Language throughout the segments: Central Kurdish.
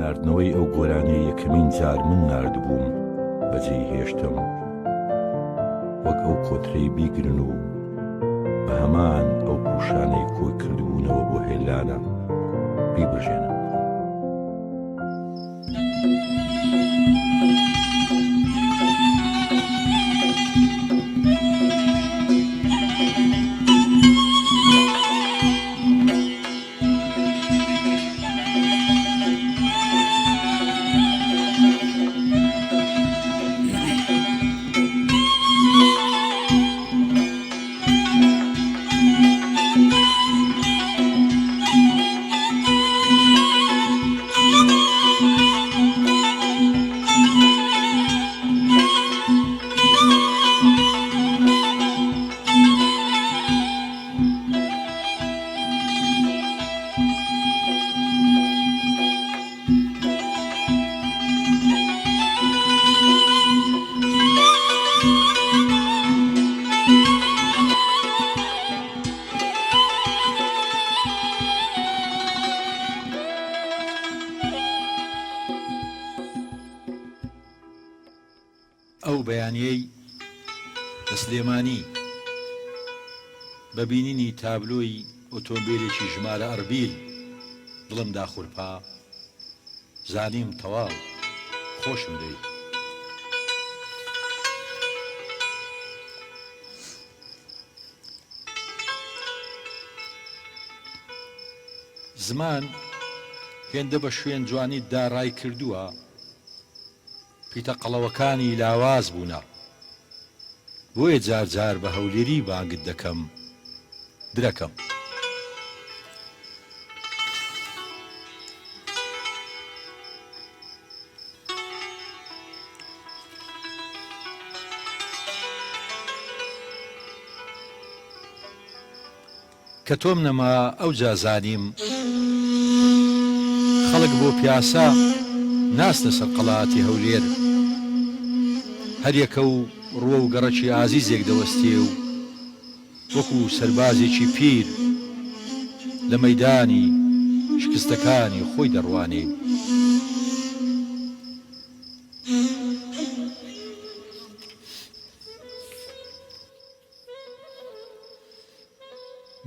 ناردنەوەی ئەو گۆرانەی یەکەمین جار من ناردبووم بەجێی هێشتم، وەک ئەو کۆترەی بیگرن و بە هەمان ئەو پوشانەی کۆی کردبوونەوە بۆ هێلانە بیبژێنم. ئەو بەیانیەی لە سلێمانی بەبینینی تابلۆی ئۆتۆمبیلێکی ژمارە ئەربیل دڵم داخورپا، زانیم تەواو خۆشم دەوێت. زمان هێندە بە شوێن جوانیت داڕای کردووە، پیتە قەڵەوەکانی لاواز بوونە، بۆیە جار جار بە هەولێری بانگت دەکەم درەکەم. کە تۆم نەما ئەو جازانیم خەڵک بۆ پیاسە ناستە سەر قەڵاتی هەولێر، هەریەکە و ڕوە و گەڕەکی ئازیزێک دەوەستێ و وەکو سەربازێکی پیر لە مەیدانی شکستەکانی خۆی دەڕوانێ.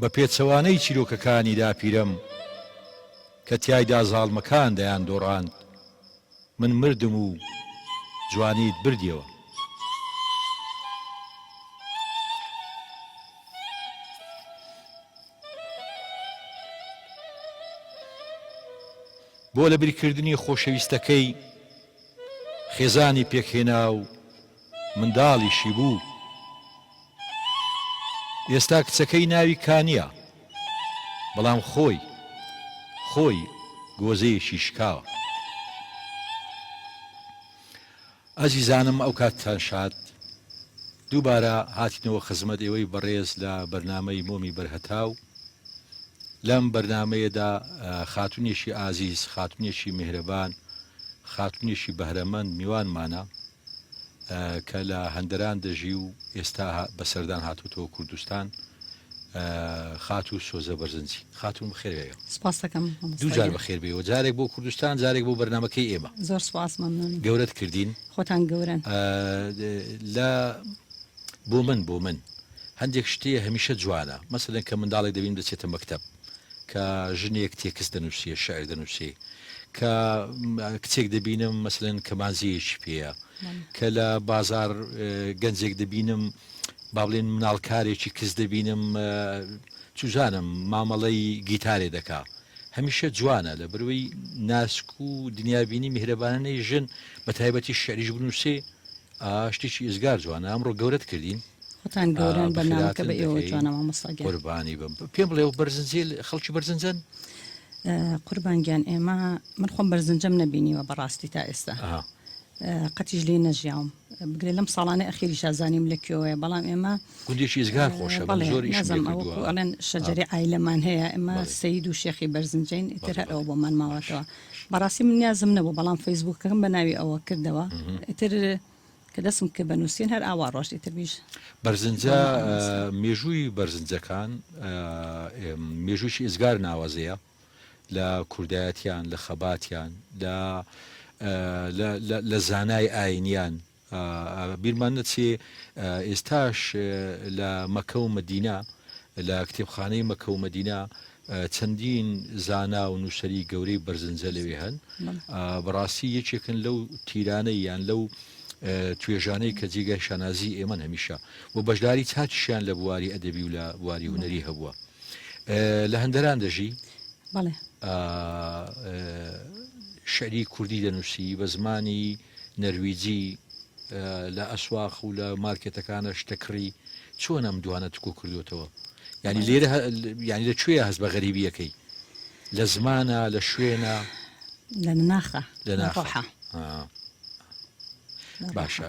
بە پێچەوانەی چیرۆکەکانی داپیرم کە تیایدا زاڵمەکان دەیان دۆڕاند، من مردم و جوانیت بردیەوە. بۆ لە بریکردنی خۆشەویستەکەی خێزانی پێکهێنا و منداڵیشی بوو. ئێستا کچەکەی ناوی کانیە، بەڵام خۆی گۆزەیەکی شکاوە. ئەزیزانم، ئەو کاتتان شاد. دووبارە هاتینەوە خزمەت ئێوەی بەڕێز لە بەرنامەی مۆمی بەرهەتاو. لەم بەرنامەیەدا خاتونێکی ئازیز، خاتونێکی میهرەبان، خاتونێکی بەهرەمەند میوانمانە کە لە هەندەران دەژی و ئێستا بەسەردان هاتووەوە کوردستان، خاتوو سۆزە بەرزنجی. خاتون بخێرەوە. سپاس دەکەم. دوو جار بەخێر بێەوە، جارێک بۆ کوردستان، جارێک بۆ بەرنامەکەی ئێمە. زۆر سپاس، مەمنون. گەورەت کردین. خۆتان گەورن. لە بۆ من هەندێک شتەیە هەمیشە جوانە، مەسەلەن کە منداڵێک دەبین دەچێتە مەکتەب، کە ژنێک تێکست دەنووسێ، شاعر دەنووسێ، کە کچێک دەبینم مەسەلەن کەمانزیەکی پێیە، کە لە بازار گەنجێک دەبینم، با بڵێن مناڵکارێکی کەس دەبینم چوزانم مامەڵەی گیتارێ دەکا. هەمیشە جوانە لە بەروەی ناسک و دنیابینی میهرەبانەی ژن بە تایبەتی شعریش بنووسێ، شتێکی ئێزگار جوانە. ئەمڕۆ گەورەت کردین. خۆتان گەورن، بەرنامەکە بە ئێوە جوانە مامۆستا گیان. قوربانی بم. پێم بڵێ بەرزنجێ خەڵکی بەرزنجەن؟ قوربانگیان ئێمە من خۆم بەرزنجەم نەبینیوە بەڕاستی تا ئێستا، قەتیش لێ نەژیاوم. بگرێ لەم ساڵانە ئەخیری شازانیم لە کوێوەیە، بەڵام ئێمە گوندێکی ئێزگار خۆشە، زۆر ئەڵێن شەجەری ئایلەمان هەیە، ئێمە سەید و شێخی بەرزنجین، ئیتر هەر ئەوە بۆمان ماوەتەوە. بەڕاستی من نیازم نەبوو، بەڵام فەیسبووکەکەم بە ناوی ئەوە کردەوە، ئیتر کە دەستم کە بەنووسین هەر ئاوا ڕۆژ ئیتر بیش. بەرزنجە مێژووی بەرزنجەکان مێژووشی ئێزگار ناوازەیە، لە کوردایەتیان لە خەباتیان لە زانای ئاینیان بیرمان نەچێ ئێستاش لە مەکە و مەدینە لە کتێبخانەی مەکە و مەدینە چەندین زانا و نووسری گەورەی بەرزنجە لەوێ هەن بەڕاستی یەکێکن لەو تیرانەی یان لەو توێژانەی کە جێگای شانازی ئێمە هەمیشە و بەشداری چاکیشیان لە بواری ئەدەبی و لە بواری هونەری هەبووە لە هەندەران دەژی شعری کوردی دەنووسی بە زمانی نەرویجی لە ئەسواق و لە مارکێتەکانە شتەکڕی چۆن ئەم دوانە تکۆ کردوتەوە ینی لێرە ینی لەکوێ هەست بە غەریبیەکەی لە زمانە لە شوێنە لە ناخە لە ناخە باشە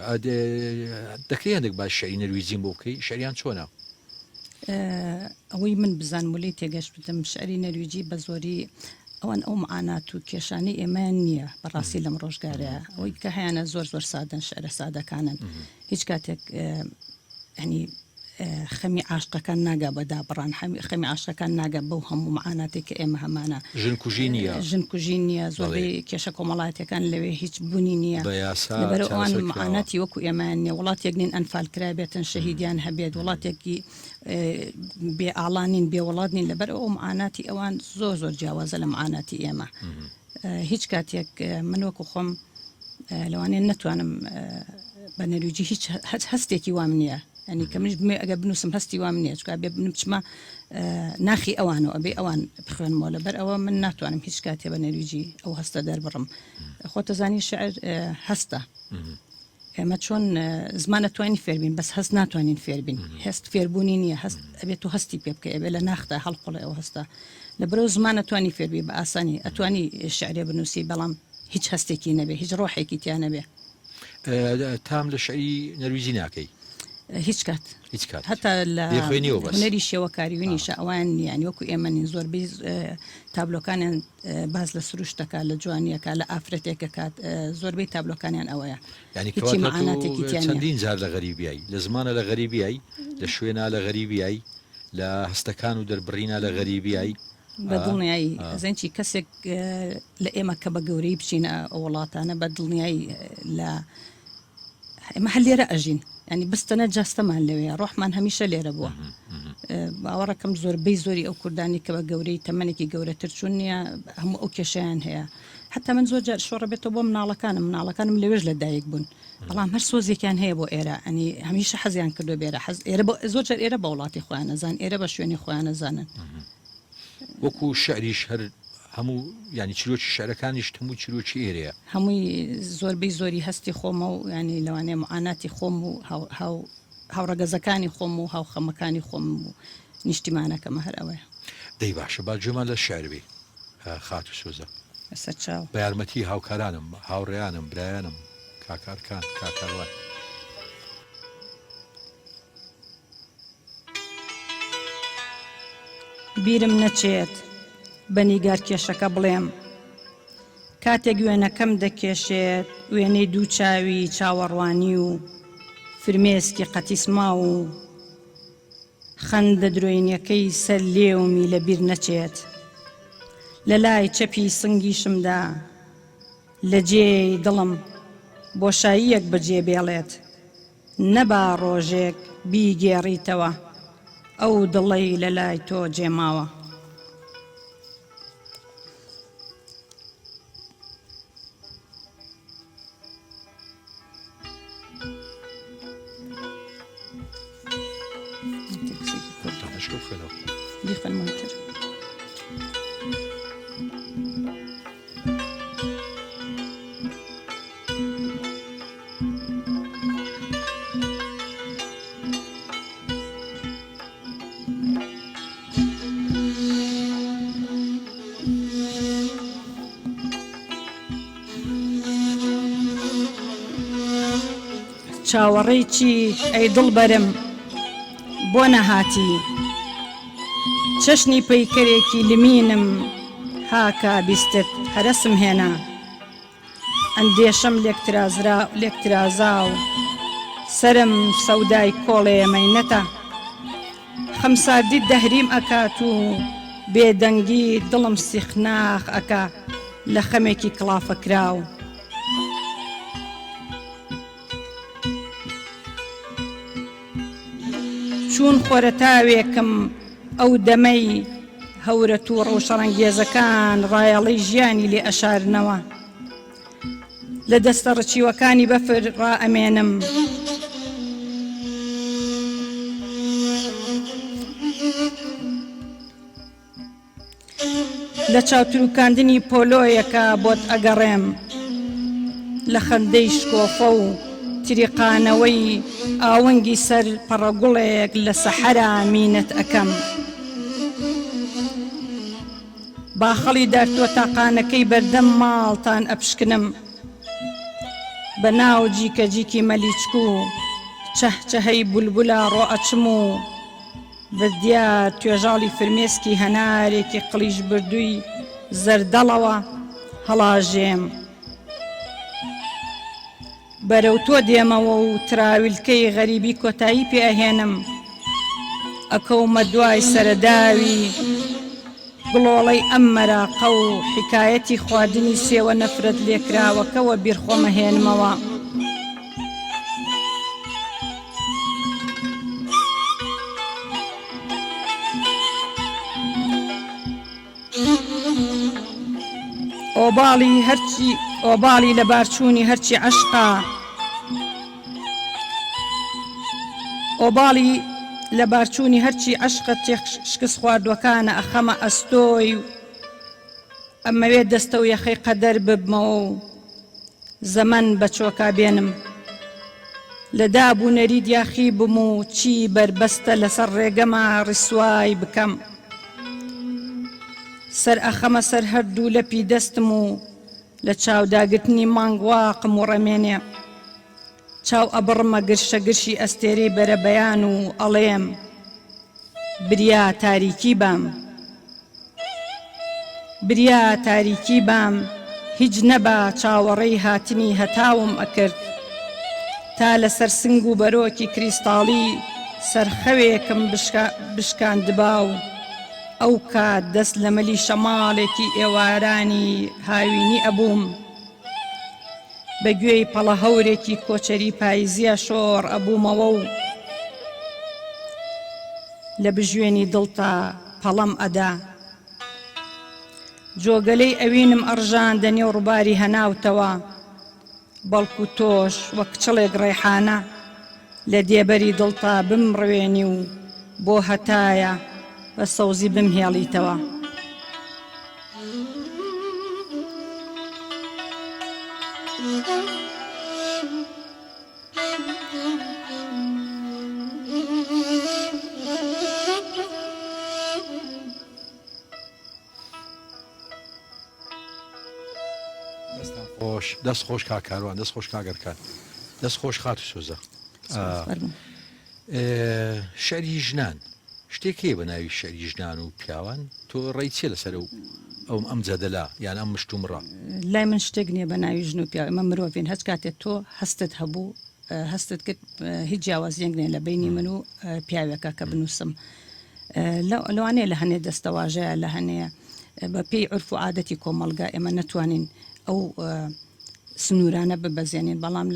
دەکرێت هەندێک باش شعری نەرویجیم بۆ بکەی شعریان چۆنە ئەوەی من بزان ولی تێگەشت بدەم شعری نەرویجی بە زۆری ئەوان ئەو معانات و کێشانی ئێمەیان نییە بەڕاستی لەم ڕۆژگارەیە ئەوەی کە هەیەە زۆر سادەن شعرە سادەکانن هیچ کاتێک ینی خەمی عاشقەکان ناگا بەدا بڕان خەمی عاشقەکان ناگە بەو هەموو معاناتی کە ئێمە هەمانە ژنکوژی نییە ژنکوژی نییە زۆربەی کێشە کۆمەڵاتەکان لەوێ هیچ بوونی نییە لەبەرەوە ئەوان معاناتی وەکو ئێمەیان نییە وڵاتێک نین ئەنفال کرا بێتن شەهیدیان هەبێت وڵاتێکی بێ ئاڵانین بێ وڵات نین لەبەر ئەو معاناتی ئەوان زۆر جیاوازە لە معاناتی ئێمە هیچ کاتێک من وەکو خۆم لەوانێ نەتوانم بە نەرویجی هیچ هەستێکی وام نییە ینی کە منش ئەگە بنووسم هەستی وام نییە چکە بێ بنم بچمە ناخی ئەوانەوە ئەبێ ئەوان بخوێنمەوە لەبەر ئەوە من ناتوانم هیچ کاتێ بە نەرویجی ئەو هەستە دەربڕم خۆتەزانی شعر هەستە ئێمە چۆن زمان ناتوانین فێربین بەس هەست ناتوانین فێربین هەست فێربوونی نییە هەست ئەبێت و هەستی پێ بکە ئەبێ لە ناخدا هەڵقڵێ ئەو هەستە لەبەرەوە زمان ناتوانی فێربی بە ئاسانی ئەتوانی شعرێ بنووسی بەڵام هیچ هەستێکی نەبێ هیچ ڕۆحێکی تیان نەبێ تام لە شعری نەرویجی ناکەی هیچ کات هەتا لە هونەری شێوەکاریوینیشە ئەوان ینی وەکو ئێمە نین زۆربەی تابلۆکانیان باز لە سروشتەکە لە جوانیەکە لە ئافرەتێکە کات زۆربەی تابلۆکانیان ئەوەیە هیچی معاناتێکی چەندین جار لە غەریبیایی لە زمانە لە غەریبیایی لە شوێنە لە غەریبیایی لە هەستەکان و دەربڕینە لە غەریبیایی بە دڵنیایی زەنچی کەسێک لە ئێمە کە بە گەورەی بچینە ئەو وڵاتانە بە دڵنیایی لە ئێمە هەر لێرە ئەژین ینی بستەنە جاستەمان لەوەیە ڕۆحمان هەمیشە لێرە بووە باوەڕەکەم زۆربەی زۆری ئەو کوردانی کە بە گەورەی تەمەنێکی گەورەتر چوون نییە هەموو ئەو کێشیان هەیە حتا من زۆر جار شۆڕە بێتەوە بۆ مناڵەکانم لەوێژ لە دایک بوون بەڵام هەر سۆزێکیان هەیە بۆ ئێرە ئەنی هەمیشە حەزیان کردو بێرە زۆر جار ئێرە بە وڵاتی خۆیان نەزان ئێرە بە شوێنی خۆیان نەزانن وەکو شعریش هەر هەموو ینی چیرۆکی شعرەکانیش هەموو چیرۆکی ئێرەیە هەمووی زۆربەی زۆری هەستی خۆمە و ینی لەوانەیە معاناتی خۆم و هاوڕەگەزەکانی خۆم و هاوخەمەکانی خۆم و نیشتیمانەکەمە هەر ئەوەیە دەی باشە با گوێمان لە شعربی خات و سۆزە بەسەر چاو بە یارمەتی هاوکارانم هاوڕێیانم برایانم کاکارکان کاکاروان بیرم نەچێت بە نیگار کێشەکە بڵێم کاتێک وێنەکەم دەکێشێت وێنەی دوو چاوی چاوەڕوانی و فرمێسکی قەتیسما و خەندە درۆینیەکەی سەر لێومی لە بیر نەچێت لە لای چەپی سنگیشمدا لە جێی دڵم بۆشاییەک بەجێ بێڵێت نەبا ڕۆژێک بیگێڕیتەوە ئەو دڵەی لە لای تۆ جێماوە بخەنمەتر چاوەڕێی چی ئەی دڵبەرم بۆ نەهاتی چەشنی پەیکەرێکی لمینم هاکە بیستت هەرەسم هێنا ئەندێشەم لێکترازا و سرم سەودای کۆڵێ مەینەتە خەمساردی دەهریم ئەکات و بێدەنگی دڵم سیخناخ ئەکا لە خەمێکی کڵافە کراو چون خۆرە تاوێکم ئەو دەمەی هەورەت و ڕەوشەڕەنگێزەکان ڕایەڵەی ژیانی لێ ئەشارنەوە لە دەستە ڕچیوەکانی بەفر ڕائەمێنم لە چاوتروکاندنی پۆلۆیەکە بۆت ئەگەڕێم لە خەندەی شکۆفە و تریقانەوەی ئاوەنگی سەر پەڕەگوڵێک لە سەحەرا مینەت ئەەکەم باخەڵی دارتووە تاقانەکەی بەردەم ماڵتان ئەپشکنم بە ناو جیکەجیکی مەلیچکو و چەهچەهەی بولبولە ڕۆئەچم و بردیار توێژاڵی فرمێسکی هەنارێکی قلیش بردووی زەردەڵەوە هەڵاژێم بەرەو تۆ دێمەوە و تراویلکەی غەریبی کۆتایی پێ ئەهێنم ئەکەومە دوای سەرەداوی گڵۆڵەی ئەم مەراقە و حکایەتی خواردنی سێوە نەفرەت لێکراوەکەوە بیرخۆمەهێنمەوە ئۆباڵی لە بارچوونی هەرچی عەشقا ئۆباڵی لە بارچوونی هەرچی عەشقت شکست خواردوەکانە ئەخەمە ئەستۆی و ئەمەوێ دەستە و یەخەی قەدەر ببمەوە و زەمەن بە چۆکا بێنم لە دابوونەری دیاخی بم و چی بەربەستە لەسەر ڕێگەما ڕیسوای بکەم سەر ئەخەمە سەر هەردوو لەپی دەستم و لە چاوداگرتنی مانگ واقم و ڕەمێنێ چاو ئەبڕمە گرشە گرشی ئەستێرەی بەرەبەیان و ئەڵێم بریا تاریکی بام بریا تاریکی بام هیچ نەبا چاوەڕێی هاتنی هەتاوم ئەکرد تا لەسەر سنگ و بەرۆکی کریستاڵی سەرخەوێکم بشکاندبا و ئەو کات دەست لە مەلی شەماڵێکی ئێوارانی هاوینی ئەبووم بەگوێی پەڵە هەورێکی کۆچەری پاییزیە شۆڕ ئەبوومەوە و لە بژوێنی دڵتا پەڵەم ئەدا جۆگەلەی ئەوینم ئەڕژان دەنێ و ڕووباری هەناوتەوە بەڵکو تۆش وەک چڵێک ڕێحانە لە دێبەری دڵتا بمڕوێنی و بۆ هەتایە بە سەوزی بمهێڵیتەوە دەست خۆش کاکاروان دەست خۆش کاگەرکان دەست خۆش خات و سۆزە شەری ژنان شتێکی بە ناوی شەری ژنان و پیاوان تۆ ڕێی چێ لەسەر و ئەو ئەم جەدەلا یان ئەم مشتومڕە لای من شتێک نییە بە ناوی ژن و پیاوە ئەمە مرۆڤین هەچ کاتێک تۆ هەستت هەبوو هەستت کرد هیچ جیاوازیەک نیە لە بینی من و پیاوێکە کە بنووسم لەوانەیە لە هەنێ دەستەواژەیە لە هەنەیە بە پێی عرف و عادەتی کۆمەڵگا ئێمە نەتوانین ئەو سنوورانە ببەزێنین بەڵام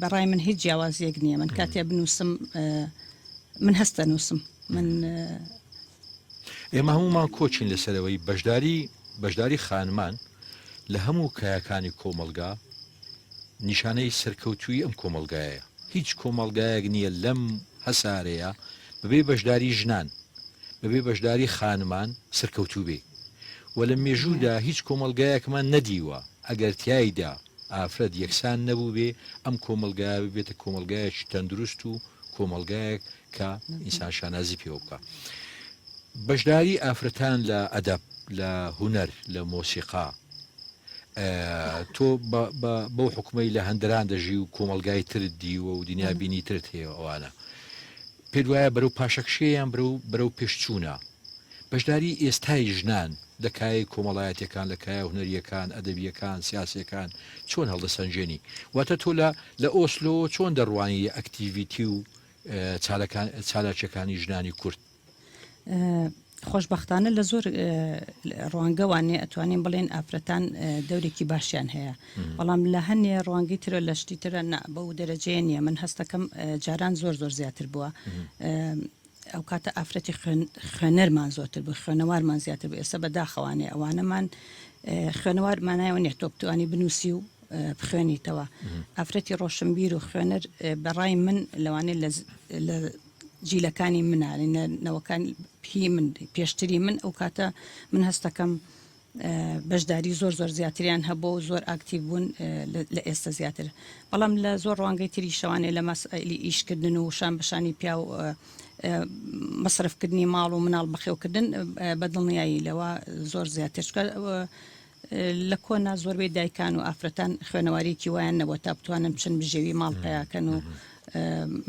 بەڕای من هیچ جیاوازیەک نییە من کاتێ بنووسم من هەستە نووسم من ئێمە هەمومان کۆچین لەسەرەوەی بەشداری خانمان لە هەموو کایەکانی کۆمەلگا نیشانەی سەرکەوتووی ئەم کۆمەلگایە هیچ کۆمەلگایەک نییە لەم هەسارەیە بەبێ بەشداری ژنان بەبێ بەشداری خانمان سەرکەوتوو بێ و لە مێژوودا هیچ کۆمەلگایەکمان نەدیوە ئەگەر تایدا ئافرەت یەکسان نەبوو بێ ئەم کۆمەلگایە ببێتە کۆمەلگایەکی تەندروست و کۆمەلگایەک کە ئینسان شانازی پێوە بکە بەشداری ئافرەتان لە ئەدەب لە هونەر لە مۆسیقا تۆ بەو حکومەی لە هەندران دەژی و کۆمەلگای ترت دیوە و دنیا بینی ترت هەیە ئەوانە پێ وایە بەرەو پاشەکشەیان بەرەو پێشچوونە بەشداری ئێستای ژنان لە کای کۆمەڵایەتەکان لە کایە هونەریەکان ئەدەبیەکان سیاسەکان چۆن هەڵدەسەنجێنی واتە تۆ لە ئۆسلۆ چۆن دەڕوانی ئەکتیڤیتی و چالاکیەکانی ژنانی کورد خۆشببختانە لە زۆر ڕوانگەوانێ ئەتوانین بڵێن ئافرەتان دەورێکی باشیان هەیە بەڵام لە هەنێ ڕوانگی ترە لە شتی ترە بە و دەرەجەیە نیە من هەستەکەم جاران زۆر زیاتر بووە ئەو کاتە ئافرەتی خوێنەرمان زۆرتر بوو خوێنەوارمان زیاتر بوو ئێستا بەداخەوانێ ئەوانەمان خوێنەوارمانایەوە نیە تۆ بتوانی بنووسی و بخوێنیتەوە ئافرەتی ڕۆشنبیر و خوێنەر بەڕای من لەوانێ لە جیلەکانی منانەوەکان پی من پێشتری من ئەو کاتە من هەستەکەم بەشداری زۆر زیاتریان هەبوو زۆر ئاکتیو بوون لە ئێستا زیاتر بەڵام لە زۆر ڕوانگەی تری شەوانێ لە مەسئلەی ئیشکردن و شان بەشانی پیا و مەصرفکردنی ماڵ و مناڵ بەخێوکردن بەدڵنیایی لەوە زۆر زیاتر لە کۆنا زۆربەی دایکان و ئافرەتان خوێنەوارێکی وایان نەبووە تا بتوانن بچن بژێوی ماڵ پیاکەن و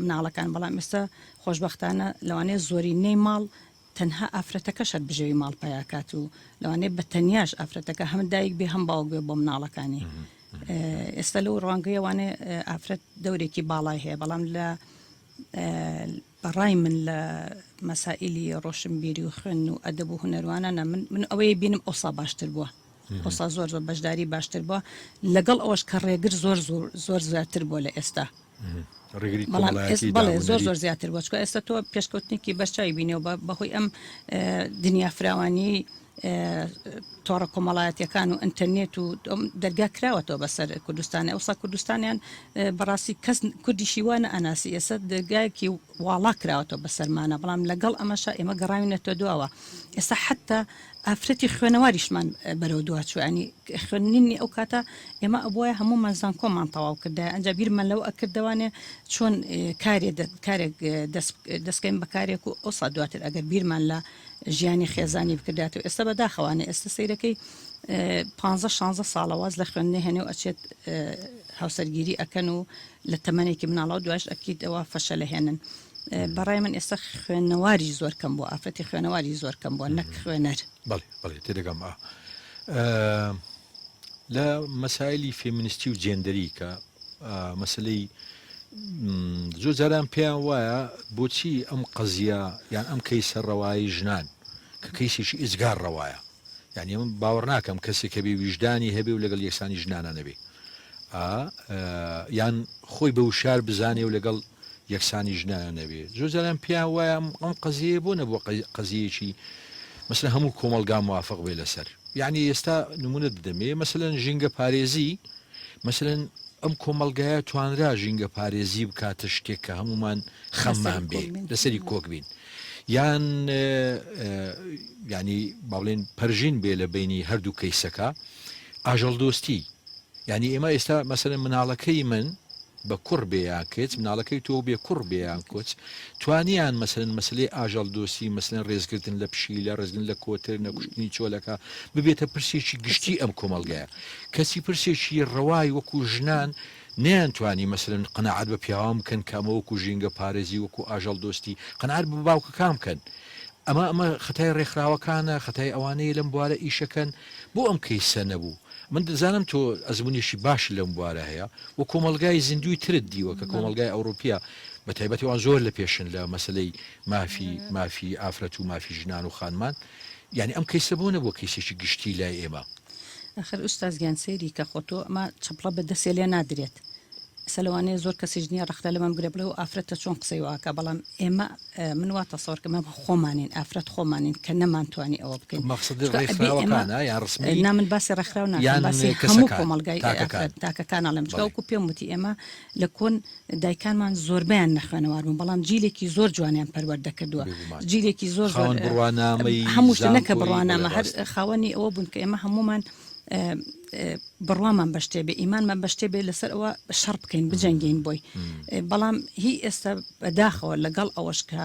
مناڵەکان بەڵام ئێستا خۆشببختانە لەوانەیە زۆرینەی ماڵ تەنها ئافرەتەکەشت بژێوی ماڵ پیاکات و لەوانەیە بە تەنیاش ئافرەتەکە هەم دایک بێ هەم باوک بێ بۆ مناڵەکانی ئێستا لەو ڕوانگەیەوانێ ئافرەت دەورێکی باڵای هەیە بەڵام لە بەڕای من لە مەسائلی ڕۆشنبیری و خوێن و ئەدەب و هونەروانانە من ئەوەیە بینم ئەوسا باشتر بووە ئەوسا زۆر بەشداری باشتر بووە لەگەڵ ئەوەش کە ڕێگر زۆر زیاتر بووە لە ئێستا بەڵێ زۆر زیاتر بۆ چکە ئێستا تۆ پێشکەوتنێکی بەشایی بینێەوە بەهۆی ئەم دنیا فراوانی تۆڕە کۆمەڵایەتیەکان و ئینتەرنێت و دەرگا کراوەتەوە بەسەر کوردستانی ئەوسا کوردستانیان بەڕاستی کەس کوردیشی وانە ئەناسی ئێستا دەرگایەکی واڵا کراوەتەوە بەسەرمانە بەڵام لەگەڵ ئەمەشە ئێمە گەڕاوینەتە دواوە ئێستا حتا ئافرەتی خوێنەواریشمان بەرەو دوچوانی خوێنینی ئەو کاتە ئێمە ئەبواە هەموو مەزان کۆمان تەواو کردە ئەنجا بیرمان لەو ئەکردوانێ چۆن کارێک دەستکەین بەکارێک و ئەوسا دواتر ئەگەر بیرمان لە ژیانی خێزانی بکردات و ئێستا بەداخەوانێ ئێستا سیرەکەی 15-16 ساڵەواز لە خوێندنی هەنێ و ئەچێت هاوسەرگیری ئەکەن و لە تەمەنێکی مناڵەوە دوایش ئەکیت ئەوە فەشە لە هێنن بەڕای من ئێستا خوێنەواری زۆر کەم بۆ ئافرەتی خوێنەواری زۆر کەم بۆ نەک خوێنەر بەڵێ تێدەگەم لە مەسایلی فێمینیستی و جێندەری کە مەسلەی زۆر جاران پێیان وایە بۆچی ئەم قەزیە یان ئەم کەیسە ڕەوایی ژنان کە کەیسێکی ئیزگار ڕەوایە یعنی من باوەڕ ناکەم کەسێک کە بێ ویژدانی هەبێ و لەگەڵ یەکسانی ژنانە نەبێ یان خۆی بە وشار بزانێ و لەگەڵ یەکسانی ژنانە نەبێ زۆر جاران پێیان وایە ئەم قەزیە بۆ نەبووە قەزیەکی مثلا هەموو کۆمەلگا موافق بێ لەسەر یعنی ئێستا نمونەت دەمێ مثلەن ژینگە پارێزی مثلەن ئەم کۆمەلگایە توانرا ژینگە پارێزی بکاتە شتێک کە هەمومان خەممان بێ لەسەری کۆک بین یان ینی باڵێن پەرژین بێ لە بینی هەردوو کەیسەکە ئاژەڵ دۆستی یعنی ئێمە ئێستا مەسەلەن مناڵەکەی من بە کوڕ بێیان کچ مناڵەکەی تۆ بێ کوڕ بێیان کۆچ توانیان مەسەلەن مەسلەی ئاژەڵ دۆستی مەسەلەن ڕێزگرتن لە پشیلە ڕێزگرتن لە کۆتر نەکوشتنی چۆلەکە ببێتە پرسێکی گشتی ئەم کۆمەلگایە کەسی پرسێکی ڕەوای وەکو ژنان نەیانتوانی مەسەلەن قەناعەت بە پیاوان بکەن کامە وەکو ژینگە پارێزی وەکو ئاژەڵ دۆستی قەناعەت بە باوکەکان بکەن ئەمە خەتای ڕێکخراوەکانە خەتای ئەوانەیە لەم بوارە ئیشەکەن بۆ ئەم کەیسە نەبوو من دەزانم تۆ ئەزمونێکی باش لەم بوارە هەیە و کۆمەلگای زیندوی ترت دیوە کە کۆمەلگای ئەوروپیا بە تایبەتیوان زۆر لە پێشن لە مەسلەی مافی ئافرەت و مافی ژنان و خانمان یعنی ئەم کەیسە بۆ نەبووە کەیسێکی گشتی لای ئێمە ئەخر ئوستاز گیان سەیری کە خۆتۆ ئەمە چەپڵە بەدەستێ لێ نادرێت سەلوانەیە زۆر کەسی ژنیە ڕەختە لەمەم گرێ بڵێ و ئافرەتە چۆن قسەی واکە بەڵام ئێمە من وا تەسەوڕکەمە خۆمانین ئافرەت خۆمانین کە نەمانتوانی ئەوە بکەین نا من باسی ڕێکخراو ناکەم باسی هەموو کۆمەلگای تاکەکان ئەڵێم چکەوەکو پێم وتی ئێمە لە کۆن دایکانمان زۆربیان نەخوێنەوار بوون بەڵام جیلێکی زۆر جوانیان پەروەردە کردووە جیلێکی زۆر هەموو شتێکە بڕوانامە هەر خاوەنی ئەوە بوون کە ئێمە هەمومان بڕوامان بەشتێ بێ ئیمانمان بەشتێ بێ لەسەر ئەوە شەڕ بکەین بجەنگین بۆی بەڵام هی ئێستا بەداخەوە لەگەڵ ئەوەش کە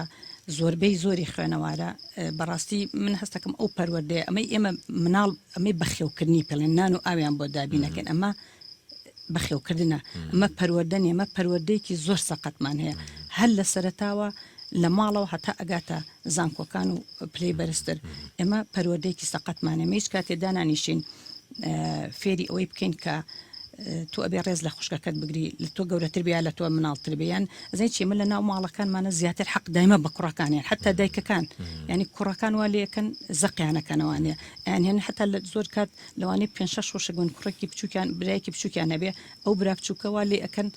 زۆربەی زۆری خوێنەوارە بەڕاستی من هەستەکەم ئەو پەروەردەیە ئەمەی ئێمە مناڵ ئەمەی بەخێوکردنی پێڵێن نان و ئاویان بۆ دابینەکەن ئەمە بەخێوکردنە ئەمە پەروەردەنی ئەمە پەروەردەیەکی زۆر سەقەتمان هەیە هەر لە سەرەتاوە لە ماڵەوە هەتا ئەگاتە زانکۆکان و پلەی بەرزتر ئێمە پەروەردەیەکی سەقەتمانە هیچ کاتێ دانانیشین فێری ئەوەی بکەین کە تۆ ئەبێ ڕێز لە خوشکەکەت بگری لە تۆ گەورەتر بیا لە تۆ مناڵتر بیان ئەزای چی من لە ناو ماڵەکانمانە زیاتر حەق دایمە بە کوڕەکانیان حتا دایکەکان ینی کوڕەکان وا لەکەن زەقیانەکەنەوانێ یان حتا لە زۆر کات لەوانەیە 5 6 گوون کوڕێکی بچووکیان برایەکی بچووکیان هەبێ ئەو برا بچووکەوە لێ ئەەکەن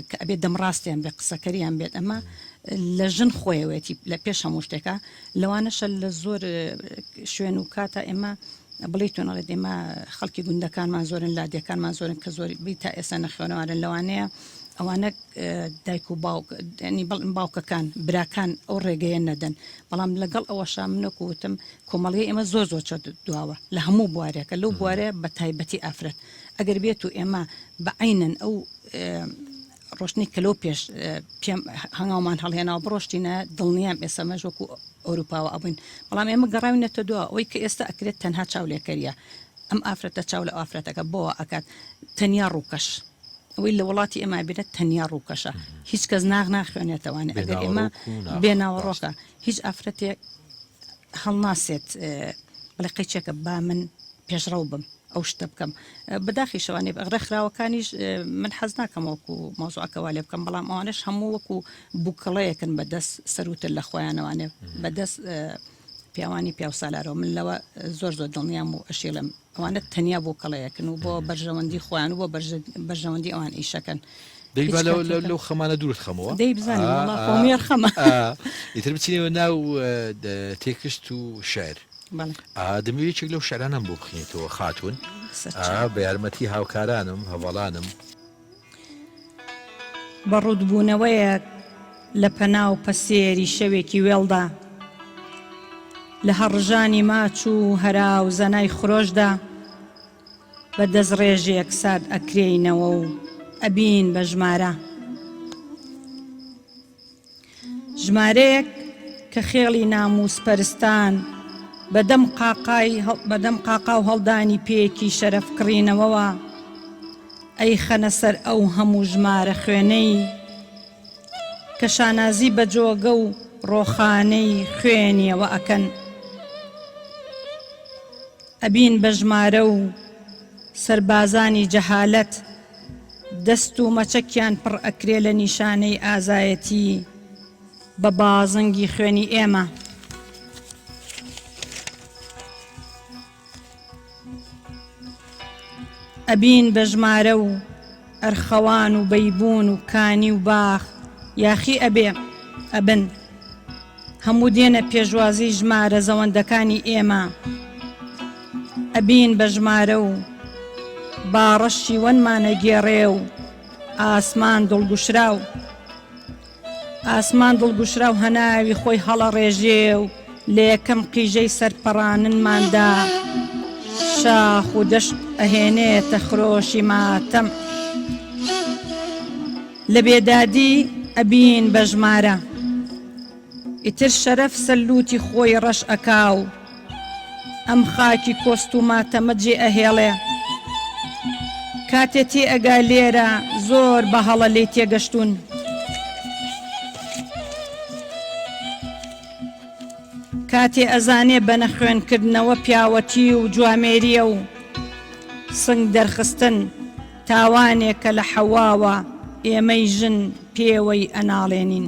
کە ئەبێ دەمڕاستیان بێ قسەکەریان بێت ئەمە لە ژن خۆیەوێتی لە پێش هەموو شتێکە لەوانەشە لە زۆر شوێن و کاتە ئێمە بڵیتونەڵێت ئێمە خەڵکی گوندەکانمان زۆرن لادیەکانمان زۆرن کە زۆری تا ئێستا نەخوێنەوارن لەوانەیە ئەوانە دایک و باوکنی باوکەکان براکان ئەو ڕێگەیە نەدەن بەڵام لەگەڵ ئەوەشا منەکوتم کۆمەڵی ئێمە زۆر زۆر چ دواوە لە هەموو بوارێکە لەو بوارەیە بە تایبەتی ئافرەت ئەگەر بێت و ئێمە بەعینەن ئەو ڕۆشتنی کەلۆ پێش پێم هەنگاومان هەڵهێناوە بڕۆشتینە دڵنیام ئێسەمەژ وەکو ئەوروپاوە ئەبووین بەڵام ئێمە گەڕاوینەتە دووە ئەوەی کە ئێستا ئەکرێت تەنها چاولێکەریە ئەم ئافرەتە چاو لە ئافرەتەکە بۆەوە ئەکات تەنیا ڕووکەش ئەوەی لە وڵاتی ئێمە بێت تەنیا ڕووکەشە هیچ کەس ناخوێنێتەوانێت ئەگەر ئێمە بێناوەڕۆکە هیچ ئافرەتێک هەڵناسێت بڵێ قەیچێکە با من پێشڕەو بم ئەو شتە بکەم بەداخی شەوانێ ڕێکخراوەکانیش من حەز ناکەم وەکو مۆزوعەکەوا لێ بکەم بەڵام ئەوانش هەموو وەکو بووکڵەیەکن بەدەست سەروتر لە خۆیانەوانێ بەدەست پیاوانی پیاوسالارەوە من لەوە زۆر زۆر دڵنیام و ئەشێلم ئەوانە تەنیا بۆکەڵەیەکن و بۆ بەرژەوەندی خۆیان و بۆ بەرژەوەندی ئەوان ئیشەکەن لەو خەمانە دوورت خەمەوە دەی بزانین خۆمێر خەمە ئیتر بچینەوە ناو تێکست و شعر دەمەوێتێک لەو شعرانم بۆ بخینێتەوە خاتون بە یارمەتی هاوکارانم هەواڵانم بەڕوودبوونەوەیەک لە پەناو پەسێری شەوێکی وێڵدا لە هەڕژانی ماچ و هەرا و زەنای خرۆشدا بە دەست ڕێژێک ساد ئەکرێینەوە و ئەبین بە ژمارە ژمارەیەک کە خێڵی ناموس پەرستان بەدەم قاقا و هەڵدانی پێیەکی شەرەف کڕینەوەوە ئەی خەنە سەر ئەو هەموو ژمارە خوێنەی کە شانازی بە جۆگە و ڕۆخانەی خوێنیەوە ئەکەن ئەبین بە ژمارە و سەربازانی جەهالەت دەست و مەچەکیان پڕ ئەکرێ لە نیشانەی ئازایەتی بە بازنگی خوێنی ئێمە ئەبین بە ژمارە و ئەرخەوان و بەیبوون و کانی و باخ یاخی ئەبن هەموو دێنە پێشوازی ژمارە زەوەندەکانی ئێمە ئەبین بە ژمارە و باڕەشی وەنمانە گێڕێ و ئاسمان دڵگوشرا و هەناوی خۆی هەڵە ڕێژێ و لە یەکەم قیژەی سەرپەڕاننماندا شاخ و دەشت ئەهێنێتە خرۆشی ماتەم لە بێدادی ئەبین بە ژمارە ئیتر شەرەف سەلوتی خۆی ڕەش ئەکاو ئەم خاکی کۆست و ماتەمە جێ ئەهێڵێ کاتێ تێ ئەگا لێرە زۆر بە هەڵە لێ تێگەشتون کاتێ ئەزانێ بە نەخوێنکردنەوە پیاوەتی و جوامێریە و سنگ دەرخستن تاوانێکە لە حەواوە ئێمەی ژن پێوەی ئەناڵێنین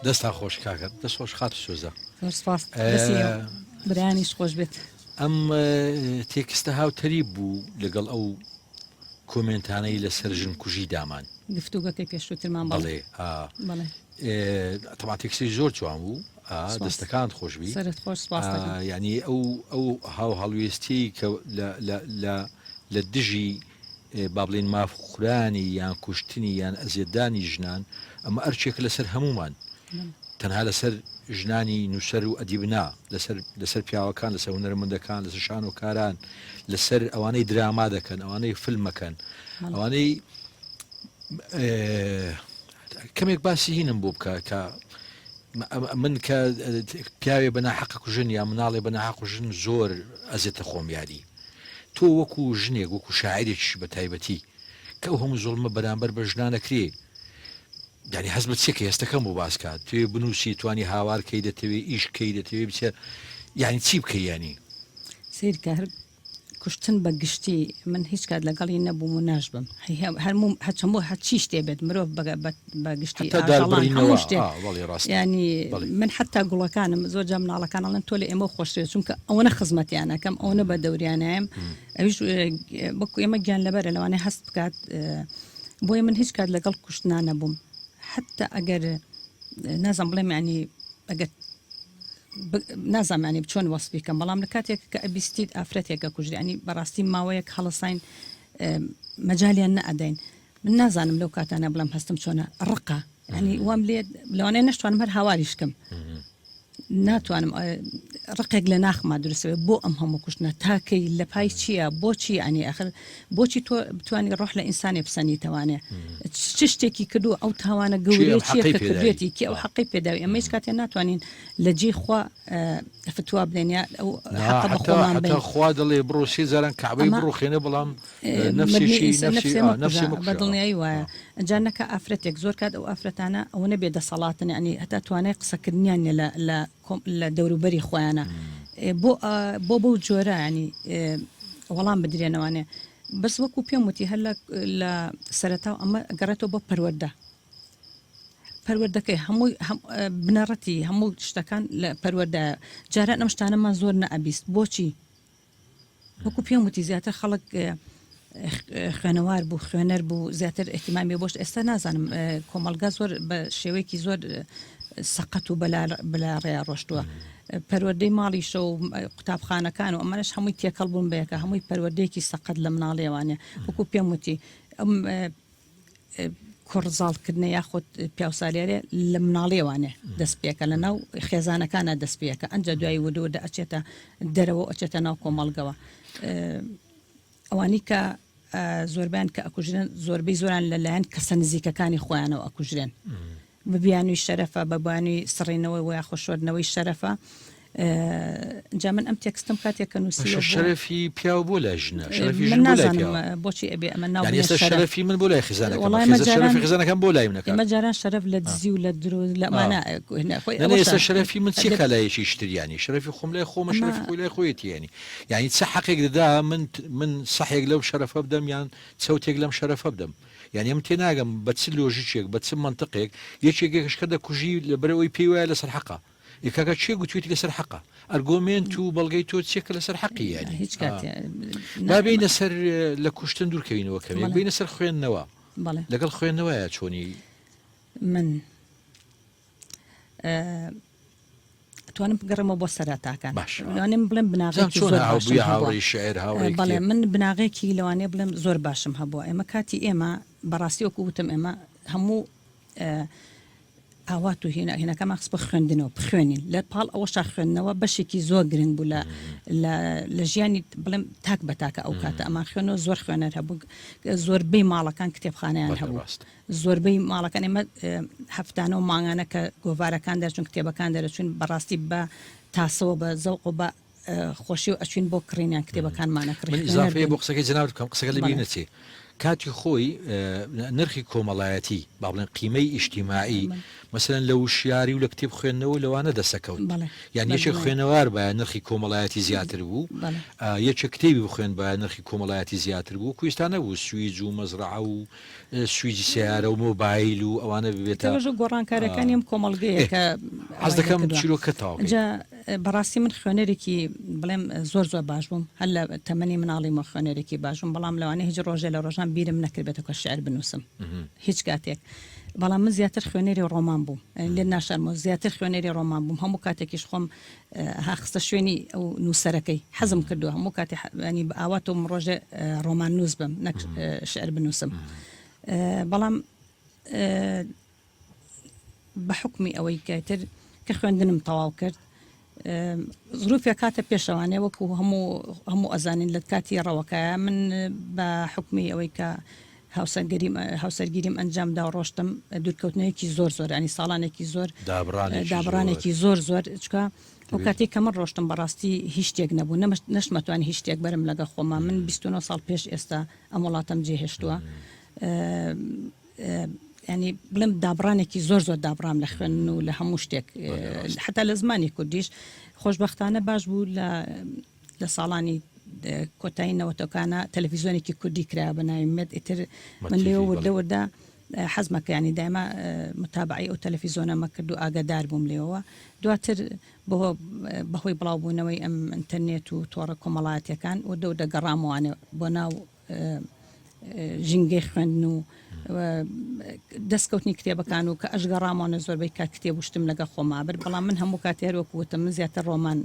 دەستان خۆش کاکە دەست خۆش خات سۆزە برایانیش خۆش بێت ئەم تێکستە هاوتەری بوو لەگەڵ ئەو کۆمنتانەی لەسەر ژن کوژی دامان گفتوگەکەی پێشووترمان بڵێ تەما تێکسی زۆر جوان بوو دەستەکان خۆشبی ینی ئەو هاو هەڵوێستی کە لە دژی با بڵێن مافخورانی یان کوشتنی یان ئەزیێدانی ژنان ئەمە ئەرچێک لەسەر هەمومان تەنها لەسەر ژنانی نووسەر و ئەدیبنا لەسەر پیاوەکان لەسەر هونەرمەندەکان لەسەر شان و کاران لەسەر ئەوانەی دراما دەکەن ئەوانەی فیلمەکەن ئەوانەی کەمێک باسی هینم بۆ بکە کە من کە پیاوێ بەناحەق کوژن یا مناڵێ بەناحەق کوژن زۆر ئەزێتە خۆم یادی تۆ وەکو ژنێک وەکو شاعرێکیش بە تایبەتی کە ئەو هەموو زۆڵمە بەرامبەر بە ژنانەکرێ دانی حەز بە چێکە هێستەکەم بۆ باسکات توێ بنووسی توانی هاوارکەی دەتەوێت ئیشکەی دەتەوێت بچێت یعنی چی بکەی ینی سیرکە هەر کوشتن بە گشتی من هیچ کات لەگەڵی نەبووم و ناش بم هەرموو هەچەمبوو هەچی شتێ بێت مرۆڤ بە گشتی ینی من حتا گوڵەکانم زۆر جا مناڵەکانڵەن تۆ لە ئێمە خۆشێت چونکە ئەوەنە خزمەتیانەکەم ئەوەنە بە دەوریانەیەم ئەویش بەکو ئێمە گیان لەبەرە لەوانەیە هەست بکات بۆیە من هیچ کات لەگەڵ کوشتنا نەبووم حتا ئەگەر نازم بڵێم ینی ئەگەر نازانانی بچۆن وەسپی کەم بەڵام لە کاتێک کە ئەبیستیت ئافرەتێکە کوژری ئەنی بەڕاستی ماوەیەک هەڵەساین مەجالیان نەئەدەین من نازانم لەو کاتانە بڵم هەستم چۆنە ڕقە ینی وام لێ لەوانەیە نەشتوانم هەر هاواریشکم ناتوانم ڕقێک لە ناخما درستەوێت بۆ ئەم هەموو کوشتنە تاکەی لە پای چییە بۆچی ئەنی ئەخر بۆچی تۆ بتوانانی ڕۆح لە ئینسانی بسەنیتەوانێ چ شتێکی کردو ئەو تاوانە گەورەیە چیە کە کردوێتی کی ئەو حەقی پێداوی ئەمە هیچ کاتێ ناتوانین لە جێ خوا فتوا بڵێنیا ئەو حەق بە خۆمان بین خوا دەڵێ بڕۆ سێ زاران کەعبەی بڕۆخێنە بەڵام نەفسیشی بەدڵنیایی وایە ئەجا نەکە ئافرەتێک زۆر کات ئەو ئافرەتانە ئەوە نەبێ دەسەڵاتن ئەنی هەتا توانای قسەکردنیان لە دەوروبەری خۆیانە بۆ جۆرە ینی وەڵام بدرێنەوانێ بەس وەکو پێم وتی هەر لە سەرەتاو ئەمە گەڕێتەوە بۆ پەروەردەکەی هەمووی بنەڕەتی هەموو شتەکان لە پەروەردە جاران ئەم شتانەمان زۆر نەئەبیست بۆچی وەکو پێم وتی زیاتر خەڵک خوێنەوار بوو خوێنەر بوو زیاتر احتیمامی بۆشت ئێستا نازانم کۆمەلگا زۆر بە شێوەیەکی زۆر سەقەت و بەلا ڕێیا ڕۆشتووە پەروەردەی ماڵیشە و قوتابخانەکان و ئەمانش هەمووی تێکەڵ بوون بەیەکە هەمووی پەروەردەیەکی سەقەت لە مناڵێوانێ وەکو پێم وتی ئەم کوڕزاڵکردنە یاخۆت پیاوسالیارێ لە مناڵێوانێ دەست پێکە لە ناو خێزانەکانە دەست پێکە ئەنجا دوای وردەوەدا ئەچێتە دەرەوە ئەچێتە ناو کۆمەڵگەوە ئەوانی کە زۆربیان کە ئەکوژرێن زۆربەی زۆران لەلایەن کەسە نزیکەکانی خۆیانەوە ئەکوژرێن ببیانوی شەرەفە بەبوانی سڕینەوەی ویا خۆشۆردنەوەی شەرەفە جا من ئەم تێکستم کاتێککە نووسی شەرەفی پیاو بۆ لای ژنە نازانم بۆچی ئەبێ ئەمە ناو شەرەفی من بۆ لای خزانەکەم بۆ لای منەکە مەجاران شەرەف لە دزی و لە درۆ لەمانە ئێستا شەرەفی من چی کەلایەکی شتریانی شەرەفی خۆم لای خۆمە شەرەفی خۆی لای خۆیەتیانی یعنی چه حەقێک دەدا من سەحێک لەو شەرەفە بدەم یان چەوتێک لەم شەرەفە بدەم یعنی ئەم تێناگەم بە چ لۆژیکێک بە چ منطقێک یەکێکێکشکە دەکوژی لەبەرەوەی پێی وایە لەسەر حەقە یکاکە چێ گوتوێتی لەسەر حەقە ئەرگۆمنت و بەڵگەی تۆ چێکە لەسەر حەقی یانی هیچ کات بابینە سەر لە کوشتن دوورکەوینەوە کەمێک بینە سەر خوێندنەوە لەگەڵ خوێندنەوەیە چۆنی من توانم بگەڕمەوە بۆ سەراتاکان لەوانێ بڵێم بناغێکی زۆر هاوڕێی شعر هاوڕێی بەڵێ من بناغێکی لەوانێ بڵێم زۆر باشم هەبووە ئێمە کاتی ئێمە بەڕاستی وەکو وتم ئێمە هەموو ئاوات و هێنەکەم مەخص بە خوێندنەوە بخوێنین لە پاڵ ئەوەشا خوێندنەوە بەشێکی زۆر گرنگ بوو لە ژیانی بڵێم تاک بە تاکە ئەو کاتە ئەمان خوێنەوە زۆر خوێنەر هەبوو زۆربەی ماڵەکان کتێبخانەیان هەبوو زۆربەی ماڵەکان ئێمە هەفتانە و مانگانە کە گۆڤارەکان دەرچون کتێبەکان دەرەچوین بەڕاستی بە تاسەوە بە زەوق و بە خۆشی و ئەچوین بۆ کڕینیان کتێبەکانمانە کڕین ئیزافەیە بۆ قسەکەی جەناب بکەم قسەکە لە بینەچێ کاتی خۆی نرخی کۆمەڵایەتی با بڵێن قیمەی ئیجتیماعی مثلەن لە وشیاری و لە کتێب خوێندنەوە لەوانە دەسەکەوت یان یەکێک خوێنەوار بە نرخی کۆمەڵایەتی زیاتر بوو یەکێک کتێبی بخوێن بە نرخی کۆمەڵایەتی زیاتر بوو کوێستانە بوو سویج و مەزرعە و سویجی سیارە و مۆبایل و ئەوانە ببێتە گۆڕانکارەکانی ئەم کۆمەڵگەیە کە حەز دەکەم چیرۆکەتەوە بەڕاستی من خوێنەرێکی بڵێم زۆر باش بووم هەر لە تەمەنی مناڵیمە خوێنەرێکی باشم بەڵام لەوانە هیچ ڕۆژێ لە ڕۆژان بیرم نەکردبێتەوە شعر بنووسم هیچ کاتێک بەڵام من زیاتر خوێنەری ڕۆمان بووم لێ ناشارمەوە زیاتر خوێنەری ڕۆمان بووم هەموو کاتێکیش خۆم هاخستە شوێنی ئەو نووسەرەکەی حەزم کردو هەموو کاتی ینی ئاواتەوە ڕۆژێ ڕۆمان نووس بم نەک شعر بنووسم بەڵام بە حکمی ئەوەی کەتر کە خوێندنم تەواو کرد زروفە کاتە پێشەوانێ وەکو هەموو ئەزانین لە کاتی ڕەوەکایە من بە حکمی ئەوەی کە هاوسەرگیریم ئەنجامدا و ڕۆشتم دوورکەوتنەیەکی زۆر ئەنی ساڵانێکی زۆر دابڕانێکی زۆر چکە ئەو کاتێک کە من ڕۆشتم بەڕاستی هیچ شتێک نەبوو نەشمەتوانی هیچ شتێک بەرم لەگە خۆما من 29 ساڵ پێش ئێستا ئەم وڵاتم جێهێشتووە ینی بڵم دابڕانێکی زۆر دابڕام لە خوێن و لە هەموو شتێک حتا لە زمانی کوردیش خۆشبەختانە باش بوو لە ساڵانی کۆتایی نەوەتەکانە تەلەڤیزیۆنێکی کوردی کرا بەناوی مێد ئیتر من لێ وردە حەزمەکە ینی دایما متابعی ئەو تەلەڤیزیۆنەمە کرد و ئاگادار بووم لێەوە دواتر بەهۆی بڵاوبوونەوەی ئەم ئینتەرنێت و تۆڕە کۆمەڵایەتەکان و دەگەڕامەوانێ بۆ ناو ژینگەی خوێندن و دەستکەوتنی کتێبەکان و کە ئەشگەڕامانە زۆربەی کات کتێب وشتم لەگە خۆما بەر بەڵام من هەموو کاتێروەکوتم من زیاتر ڕۆمان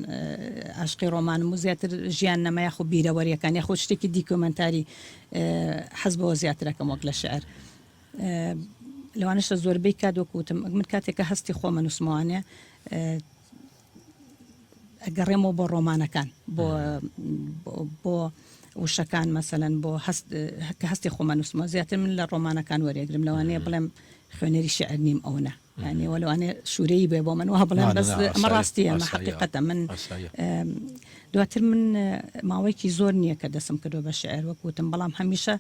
عاشقی ڕۆمانم و زیاتر ژیان نەمە یاخۆ بیرەوەریەکان یاخۆ شتێکی دیکۆمەنتاری حەز بەوە زیاترەکەم وەک لە شعر لەوانەشە زۆربەی کاتوەکوتم من کاتێکە هەستی خۆمە نووسموانێ ئەگەڕێمەوە بۆ ڕۆمانەکان بۆ وشەکان مەسەلەن بۆ کە هەستی خۆمە نووسمەوە زیاتر من لە ڕۆمانەکان وەرێگرم لەوانەیە بڵێم خوێنەری شعر نیم ئەو نە ینی وەلەوانێ شوورەی بێ بۆ من وها بڵێم بەس ئەمە ڕاستیە ئەمە حەقیقەتە من دواتر من ماوەیەکی زۆر نییە کە دەسم کردو بە شعر وەکوتم بەڵام هەمیشە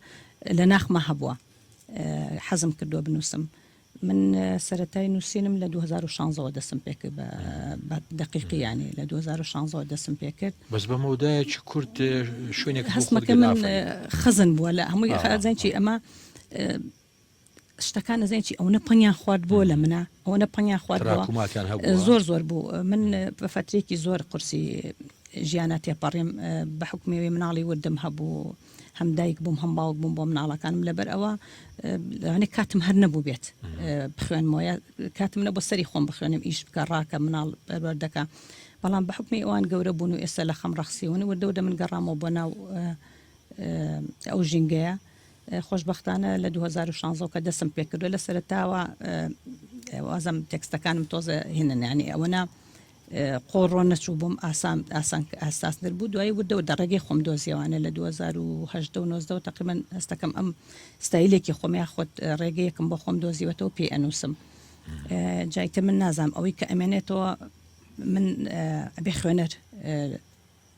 لە ناخمە هەبووە حەزم کردووە بنووسم من سەرەتای نووسینم لە 2016 دەسم پێکرد بە دقیقی ینی لە 2016 دەسم پێکرد بەس بە مەودایەکی کورت شوێنێک هەستمەکە من خزن بووە لە هەمووی خەزانکی ئەمە شتەکان نەزانکی ئەوە پەنیان خوارد بۆ لە منە ئەوە پەنیان خوارد زۆر بوو من بە فترێکی زۆر قورسی ژیانە تێپەڕیم بە حکمیەوەی مناڵی وردم هەبوو هەم دایک بووم هەم باوک بووم بۆ مناڵەکانم لەبەر ئەوە لەوانێ کاتم هەر نەبوو بێت بخوێنمەوە کاتم نە بۆ سەری خۆم بخوێنم ئیش بکە ڕاکە مناڵ بەردەکە بەڵام بە حکمی ئەوان گەورە بوون و ئێستا لە خەم ڕەخسیون وردە من گەڕامەوە بۆ ناو ئەو ژینگەیە خۆشبەختانە لە 2016 کە دەسم پێکردو لە سەرەتاوە وازم تێکستەکانم تۆزە هێنن ینی ئەوەنە قۆڕۆ نەچوو بووم ئاساسنر بوو دوایی وردەوە دەڕێگەی خۆم دۆزیەوانە لە 2010 تقریبا هەستەکەم ئەم ستایلێکی خۆم خۆت ڕێگەیەکم بۆ خۆم دۆزیوەتەوە پێ ئەنووسم جایتە من نازام ئەوەی کە ئەمێنێتەوە من ئەبێ خوێنەر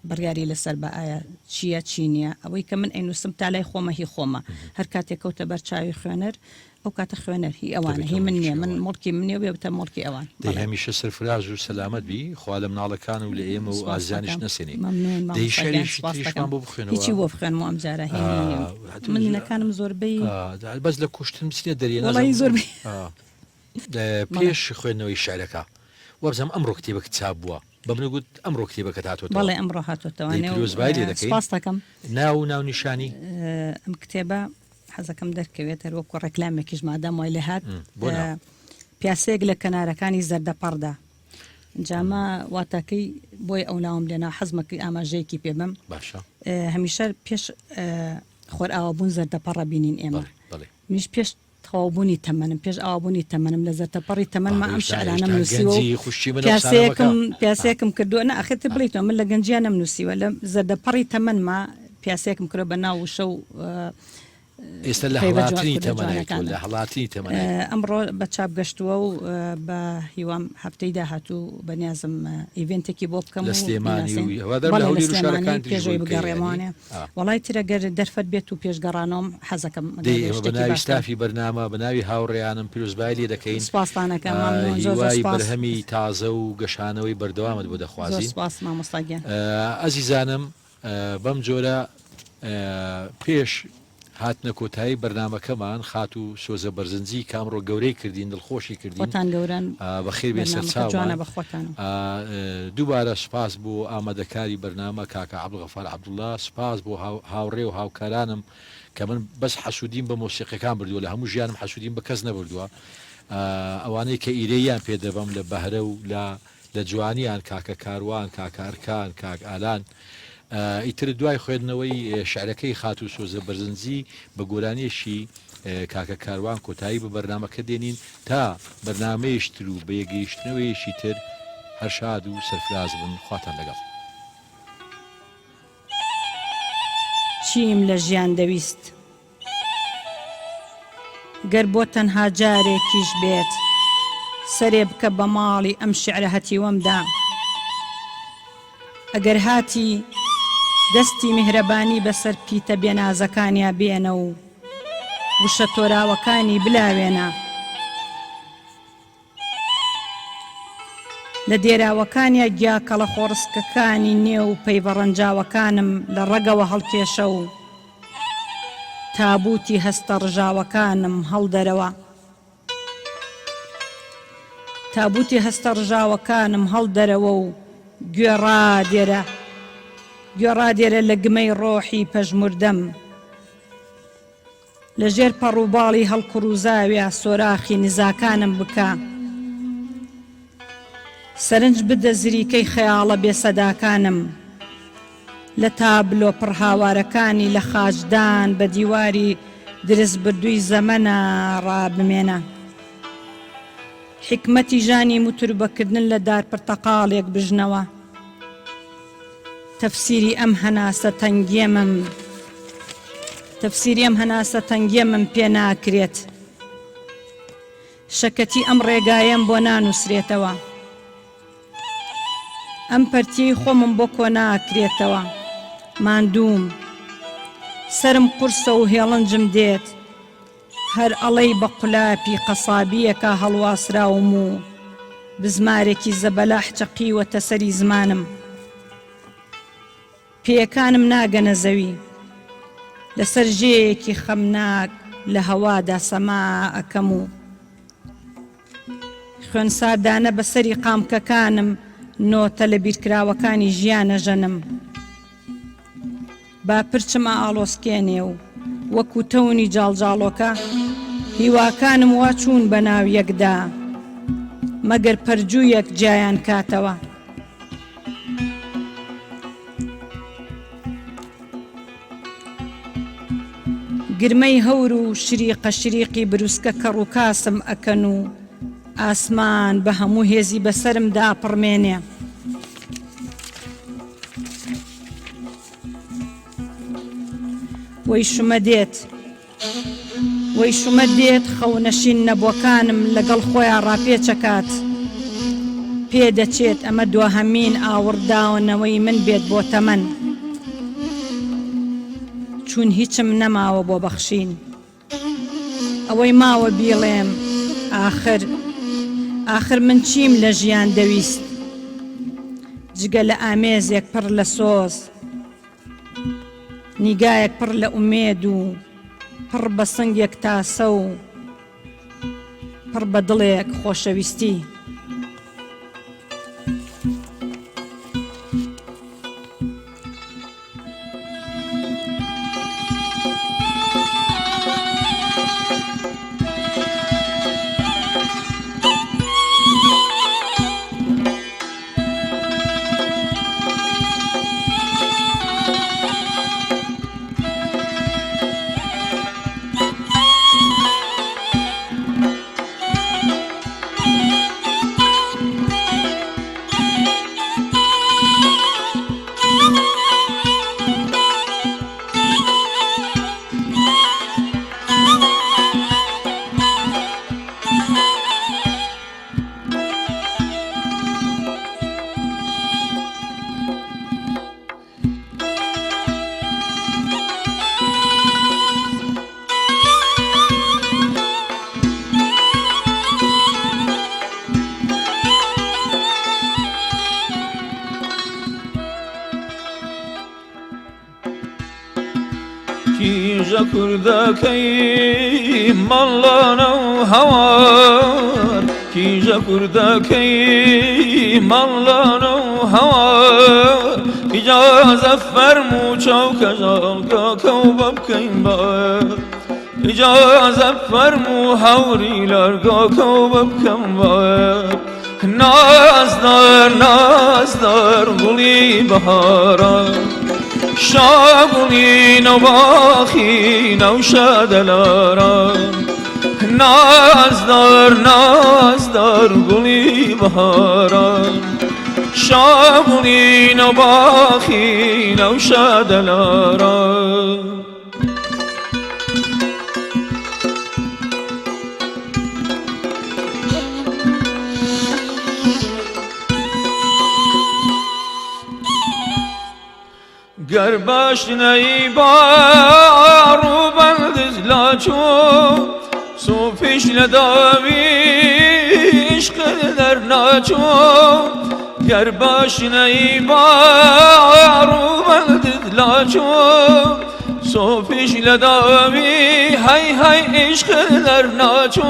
بڕیاری لەسەر بە ئایا چییە چی نییە ئەوەی کە من ئەینووسم تا لای خۆمە هی خۆمە هەر کاتێک کەوتە بەرچاوی خوێنەر ئەو کاتە خوێنەر هی ئەوانە هی من نییە من مڵکی منێ بێ بتە مڵکی ئەوان هەمیشە سەرفراز و سەلامەت بی خوا لە مناڵەکان و لە ئێمە و ئازانیش نەسێنی دەیشتیشمان بۆ بخوێنەوە هیچی بۆ بخوێنمەوە ئەم جارە منەکانم زۆربەی بەس لە کوشتن بچێت دەریێ زۆربەی پێش خوێندنەوەی شعرەکە وەبزەم ئەمڕۆ کتێبەکە چاپ بووە بە من گوت ئەمڕۆ کتێبەکە هاتووەتەوە بەڵێ ئەمڕۆ هاتووەتەوە سپاس دەکەم ناو نیشانی ئەم کتێبە حەزەکەم دەرکەوێت هەر وەکو ڕێکلامێکیش مادام وای لە هات پیاسەیەک لە کەنارەکانی زەردەپەڕدا جامە واتاکەی بۆی ئەو ناوم لێنا حەزمەکەی ئاماژەیەکی پێبم باشە هەمیشە پێش خۆر ئاوابوون زەردەپەڕە بینین ئێمە میش پێش تەواوبوونی تەمەنم پێش ئاوابوونی تەمەنم لە زەردەپەڕی تەمەنمە ئەم شعرانەم نووسیوە پیاسەیەکم کردووە نە ئەخێتە بڵیتەوە من لە گەنجیانم نووسیوە لە زەردەپەڕی تەمەنمە پیاسەیەکم کردو بە ناو وشە و ئێستا لە هەڵاتنی تەمەنەکان لە هەڵاتنی تەمەنە ئەمڕۆ بە چاپ گەشتووە و بە هیوام هەفتەی داهاتوو بەنیازم ئیڤنتێکی بۆ بکەم لە سلێمانی پێشەوەی بگەڕێمانێ وڵای ترەگەر دەرفەت بێت و پێشگەڕانەوەم حەزەکەم بەناوی ستافی بەرنامە بەناوی هاوڕێیانم پیرۆزبای لێ دەکەین سپاسانەکەمان هیوای بەرهەمی تازە و گەشانەوەی بەردەوامت بۆ دەخوازین ئەزیزانم بەم جۆرە پێش هاتنە کۆتایی بەرنامەکەمان خات و سۆزە بەرزنجی کامڕۆ گەورەی کردین دڵخۆشی کردین بەخێر بێ سەرچاوان دووبارە سپاس بۆ ئامادەکاری بەرنامە کاکە عەبدوڵغەفار عەبدوڵڵا سپاس بۆ هاوڕێ و هاوکارانم کە من بەس حەسوودیم بە مۆسیقیەکان بردووە لە هەموو ژیانم حەسوودیم بە کەس نەبردووە ئەوانەی کە ئیرەیان پێدەبەم لە بەهرە و لە جوانیان کاکە کاروان کاکارکان کاک ئالان ئیتر دوای خوێندنەوەی شعرەکەی خات و سۆزە بەرزنجی بە گۆرانیشی کاکە کاروان کۆتایی بە بەرنمەکە دێنین تا بەرنمەیەشتر و بە یەگەیشتنەوەیشی تر هەر شاد و سەرفراز بن. خواتان لەگەڵ. چیم لە ژیان دەویست گەر بۆ تەنها جارێکیش بێت سەرێ بکە بە ماڵی ئەم شعرە هەتیوەمدا، ئەگەر هاتی دەستی میهرەبانی بەسەر پیتە بێنازەکانیا بێنە و وشە تۆراوەکانی بلاوێنە، لە دێراوەکانیا گیاکەڵە خۆڕسکەکانی نێو و پەیڤەڕەنجاوەکانم لە ڕەگەوە هەڵکێشە و تابوتی هەستە ڕژاوەکانم هەڵدەرەوە، تابوتی هەستە ڕژاوەکانم هەڵدەرەوە و گوێڕادێرە لە گمەی ڕۆحی پەژموردەم، لە ژێر پەڕووباڵی هەڵقوڕوزاوێ سۆراخی نزاکانم بکە، سەرنج بدە زریکەی خەیاڵە بێسەداکانم، لە تابلۆ پڕهاوارەکانی لە خاجدان بە دیواری درست بردووی زەمەنە ڕابمێنە، حکمەتی ژانی موتوربەکردن لە دار پرتەقاڵێک بژنەوە، تەفسیری ئەم هەناسە تەنگیەمم پێ ناکرێت، شەکەتی ئەم ڕێگایەم بۆ نانووسرێتەوە، ئەم پەرتیەی خۆمم بۆ کۆ ناکرێتەوە، ماندووم سرم قورسە و هێڵنجم دێت، هەر ئەڵەی بە قولاپی قەسابیەکە هەڵواسراوم و بزمارێکی زەبەلاح چەقیوەتە سەری زمانم، پێیەکانم ناگەنە زەوی، لەسەر ژێیەکی خەمناک لە هەوادا سەما ئەکەم و خوێن ساردانە بەسەری قامکەکانم نۆتە لە بیرکراوەکانی ژیانە ژەنم، با پرچمە ئاڵۆسکێنێ و وەکو تەونی جاڵجاڵۆکە هیواکانم وا چوون بە ناو یەکدا، مەگەر پەرجوویەک جیایان کاتەوە، گرمەی هەور و شریقە شریقی بروسکە کەڕووکاسم ئەکەن و ئاسمان بە هەموو هێزی بەسەرمدا پڕمێنێ، وەی شومە دێت خەونەشین نەبووەکانم لەگەڵ خۆیان ڕاپێچەکات، پێدەچێت ئەمە دووهەمین ئاورداونەوەی من بێت بۆ تەمەن، چون هیچم نەماوە بۆ بەخشین، ئەوەی ماوە بیڵێم ئاخر من چیم لە ژیان دەویست جگە لە ئامێزێک پڕ لە سۆز، نیگایەک پڕ لە ئومێد و پڕ بە سنگێک تاسە و پڕ بە دڵێک خۆشەویستی. کیژە کوردەکەی مەڵانە و هەوار، کیژە کوردەکەی مەڵانە و هەوار، ئیجازە فەرموو چاوکە ژاڵگاکە و بە بکەین بار، ئیجازە فەرموو هەوری لەرگاکە و بە بکەم بار، نازدار نازدار گوڵی بەهارە شابونین و باخین و شادلاران نازدار نازدار گلی بهاران شابونین و باخین و شادلاران گر باش نی بارو بندز لاچو صوفیش لداویش قدر ناچو گر باش نی بارو بندز لاچو صوفیش لداوی های های عشق در ناچو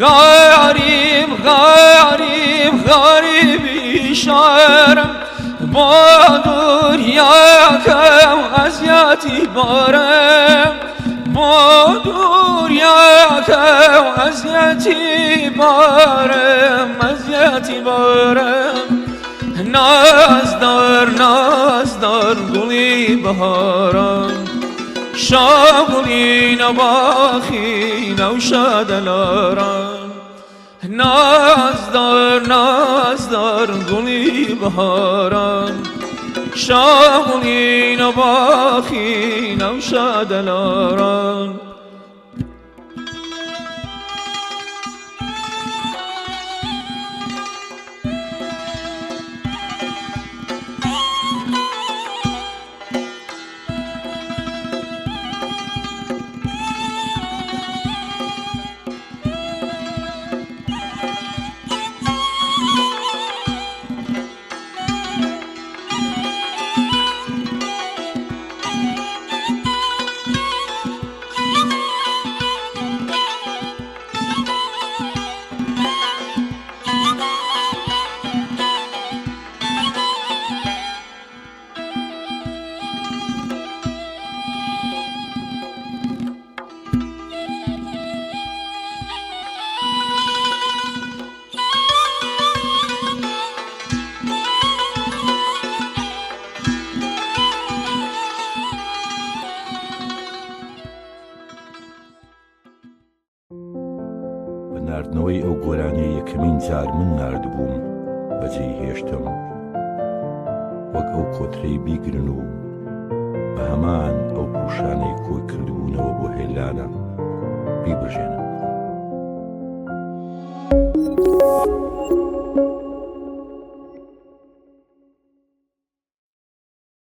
غریب غریب غریبی شعرم با دنیا کم اذیتی بارم با دنیا کم اذیتی بارم اذیتی بارم نازدار نازدار گلی بهاران شابونین و باخین و شادلاران نازدار نازدار گلی بهاران شابونین و باخین و شادلاران ناردنەوەی ئەو گۆرانەی یەکەمین جار من ناردبووم بەجێی هێشتم وەک ئەو کۆترەی بیگرن و بە هەمان ئەو پوشانەی کۆی کردبوونەوە بۆ هێلانە بیبژێنم